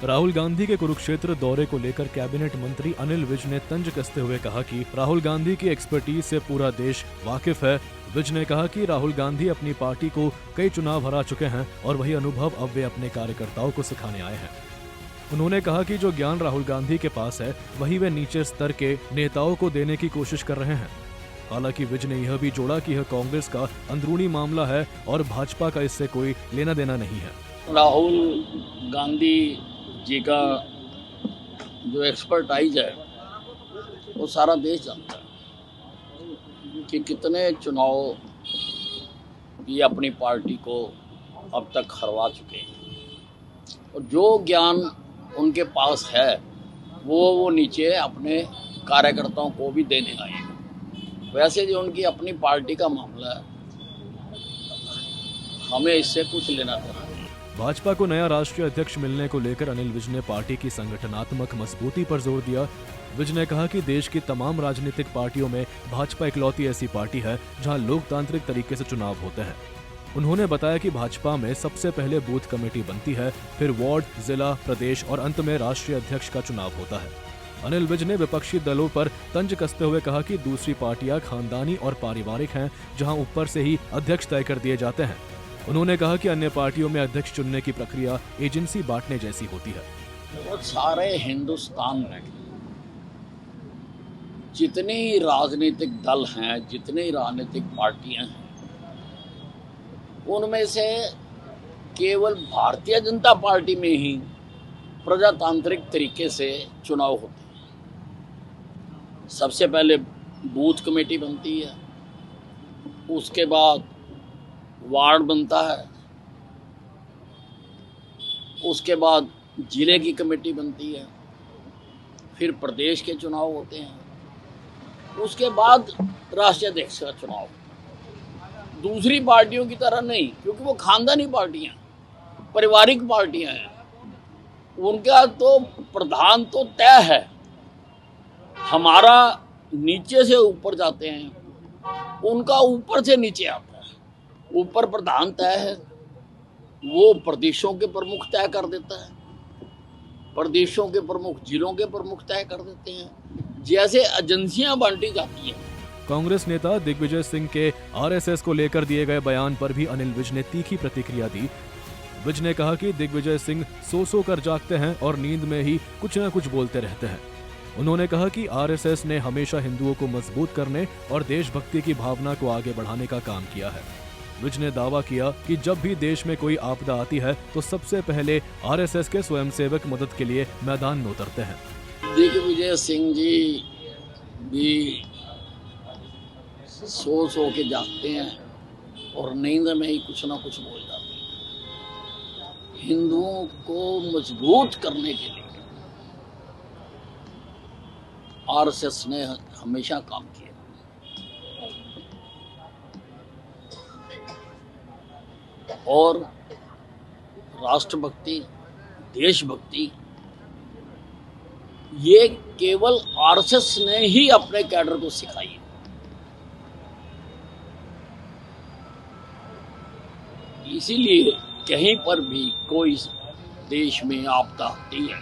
राहुल गांधी के कुरुक्षेत्र दौरे को लेकर कैबिनेट मंत्री अनिल विज ने तंज कसते हुए कहा कि राहुल गांधी की एक्सपर्टीज से पूरा देश वाकिफ है। विज ने कहा कि राहुल गांधी अपनी पार्टी को कई चुनाव हरा चुके हैं और वही अनुभव अब वे अपने कार्यकर्ताओं को सिखाने आए हैं। उन्होंने कहा कि जो ज्ञान राहुल गांधी के पास है वही वे नीचे स्तर के नेताओं को देने की कोशिश कर रहे हैं। हालांकि विज ने यह भी जोड़ा कि यह कांग्रेस का अंदरूनी मामला है और भाजपा का इससे कोई लेना देना नहीं है। राहुल गांधी जी का जो एक्सपर्टाइज है वो सारा देश जानता है कि कितने चुनाव ये अपनी पार्टी को अब तक हरवा चुके हैं और जो ज्ञान उनके पास है वो नीचे अपने कार्यकर्ताओं को भी देने आएगा। वैसे जो उनकी अपनी पार्टी का मामला है हमें इससे कुछ लेना देना। भाजपा को नया राष्ट्रीय अध्यक्ष मिलने को लेकर अनिल विज ने पार्टी की संगठनात्मक मजबूती पर जोर दिया। विज ने कहा कि देश की तमाम राजनीतिक पार्टियों में भाजपा इकलौती ऐसी पार्टी है जहां लोकतांत्रिक तरीके से चुनाव होते हैं। उन्होंने बताया कि भाजपा में सबसे पहले बूथ कमेटी बनती है, फिर वार्ड, जिला, प्रदेश और अंत में राष्ट्रीय अध्यक्ष का चुनाव होता है। अनिल विज ने विपक्षी दलों पर तंज कसते हुए कहा कि दूसरी पार्टियां खानदानी और पारिवारिक हैं, जहां ऊपर से ही अध्यक्ष तय कर दिए जाते हैं। उन्होंने कहा कि अन्य पार्टियों में अध्यक्ष चुनने की प्रक्रिया एजेंसी बांटने जैसी होती है। बहुत सारे हिंदुस्तान में जितने राजनीतिक दल हैं, जितनी राजनीतिक पार्टियां हैं, उनमें से केवल भारतीय जनता पार्टी में ही प्रजातांत्रिक तरीके से चुनाव होते हैं। सबसे पहले बूथ कमेटी बनती है, उसके बाद वार्ड बनता है, उसके बाद जिले की कमेटी बनती है, फिर प्रदेश के चुनाव होते हैं, उसके बाद राष्ट्रीय अध्यक्ष का चुनाव। दूसरी पार्टियों की तरह नहीं, क्योंकि वो खानदानी पार्टियां, पारिवारिक पार्टियां हैं, उनका तो प्रधान तो तय है। हमारा नीचे से ऊपर जाते हैं, उनका ऊपर से नीचे आता है। ऊपर प्रधान तय है, वो प्रदेशों के प्रमुख तय कर देता है, प्रदेशों के प्रमुख जिलों के प्रमुख तय कर देते हैं, जैसे एजेंसियां बांटी जाती हैं। कांग्रेस नेता दिग्विजय सिंह के आरएसएस को लेकर दिए गए बयान पर भी अनिल विज ने तीखी प्रतिक्रिया दी। विज ने कहा कि दिग्विजय सिंह सो कर जागते हैं और नींद में ही कुछ न कुछ बोलते रहते हैं। उन्होंने कहा कि आरएसएस ने हमेशा हिंदुओं को मजबूत करने और देशभक्ति की भावना को आगे बढ़ाने का काम किया है। विज ने दावा किया कि जब भी देश में कोई आपदा आती है तो सबसे पहले आरएसएस के स्वयंसेवक मदद के लिए मैदान में उतरते हैं। दिग्विजय सिंह जी भी सो के जागते हैं और नींद में ही कुछ ना कुछ बोल जाते हैं। हिंदुओं को मजबूत करने के लिए आरएसएस ने हमेशा काम किया और राष्ट्रभक्ति, देशभक्ति ये केवल आरएसएस ने ही अपने कैडर को सिखाई है। इसीलिए कहीं पर भी कोई देश में आपदा आती है,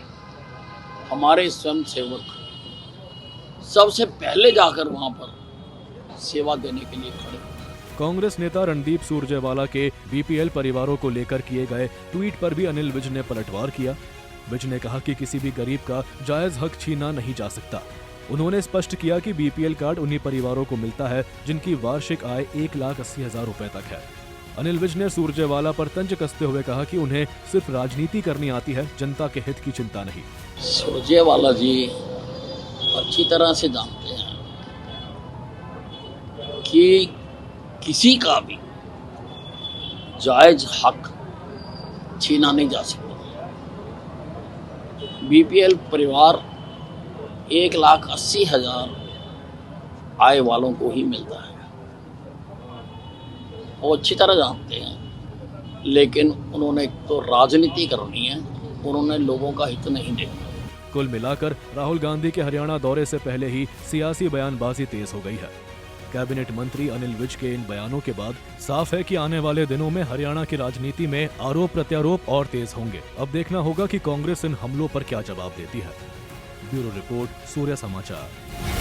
हमारे स्वयंसेवक सबसे पहले जाकर वहां पर सेवा देने के लिए खड़े। कांग्रेस नेता रणदीप सुरजेवाला के बीपीएल परिवारों को लेकर किए गए ट्वीट पर भी अनिल विज ने पलटवार किया। विज ने कहा कि किसी भी गरीब का जायज हक छीना नहीं जा सकता। उन्होंने स्पष्ट किया कि बीपीएल कार्ड उन्हीं परिवारों को मिलता है जिनकी वार्षिक आय 1,80,000 रुपए तक है। अनिल विज ने सुरजेवाला पर तंज कसते हुए कहा कि उन्हें सिर्फ राजनीति करनी आती है, जनता के हित की चिंता नहीं। सुरजेवाला जी अच्छी तरह से जानते हैं कि किसी का भी जायज हक छीना नहीं जा सकता। बीपीएल परिवार 1,80,000 आय वालों को ही मिलता है, वो अच्छी तरह जानते हैं। लेकिन उन्होंने तो राजनीति करनी है, उन्होंने लोगों का हित नहीं देखा। कुल मिलाकर राहुल गांधी के हरियाणा दौरे से पहले ही सियासी बयानबाजी तेज हो गई है। कैबिनेट मंत्री अनिल विज के इन बयानों के बाद साफ है कि आने वाले दिनों में हरियाणा की राजनीति में आरोप प्रत्यारोप और तेज होंगे। अब देखना होगा कि कांग्रेस इन हमलों पर क्या जवाब देती है। ब्यूरो रिपोर्ट, सूर्य समाचार।